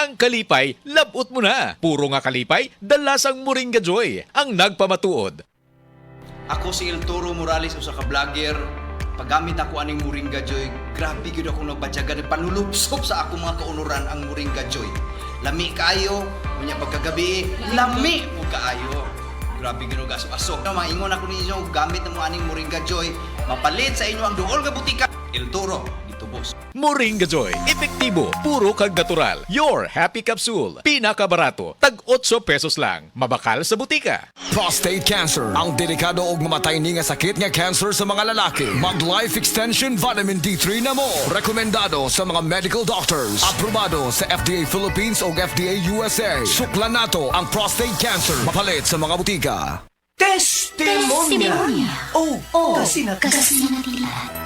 Ang kalipay, labot mo na. Puro nga kalipay, dalasang Moringa Joy ang nagpamatuod. Ako si El Toro Morales, usa ka vlogger. Paggamit ako aning Moringa Joy, grabe gyud ako nagbatyaga, panulupsop sa ako mga kaunuran ang Moringa Joy. Lami kaayo, unya pagkagabi, lami mo kaayo. Grabe gyud aso-aso. Maingon ako ninyo gamit na mo aning Moringa Joy, mapalit sa inyo ang duol nga butika. El Toro, dito boss. Moringa Joy, epektibo, puro kag natural. Your Happy Capsule, pinakabarato, tag 8 pesos lang. Mabakal sa butika. Prostate cancer, ang delikado ug mamatay ni nga sakit nga cancer sa mga lalaki. Mag Life Extension Vitamin D3 na mo. Rekomendado sa mga medical doctors. Aprobado sa FDA Philippines ug FDA USA. Suklan nato ang prostate cancer. Mapalit sa mga butika. Testimonya. Oh, kasi natila.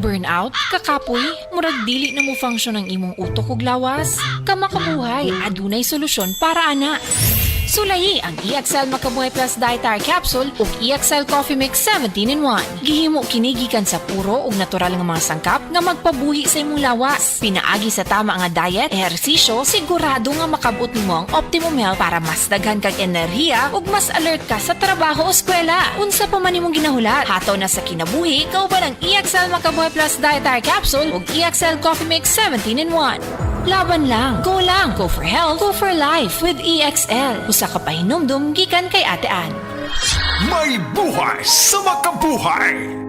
Burnout, kakapoy, murag dili na mo function ang imong utok ug lawas. Kamakabuhay, adunay solusyon para ana. Sulayi ang EXL Makabuhay Plus Dietary Capsule ug EXL Coffee Mix 17-in-1. Gihimo kini gikan sa puro ug natural nga mga sangkap nga magpabuhi sa imong lawas. Pinaagi sa tama nga diet, ehersisyo, sigurado nga makabot nimo ang optimum health para mas daghan kag enerhiya ug mas alert ka sa trabaho o eskwela. Unsa pa man imong ginahulat, hataw na sa kinabuhi, kauban ang EXL Makabuhay Plus Dietary Capsule ug EXL Coffee Mix 17-in-1. Laban lang. Go for health, go for life with EXL. Usa ka pahinumdum gikan kay Ate Ann. May buhay sa makabuhay.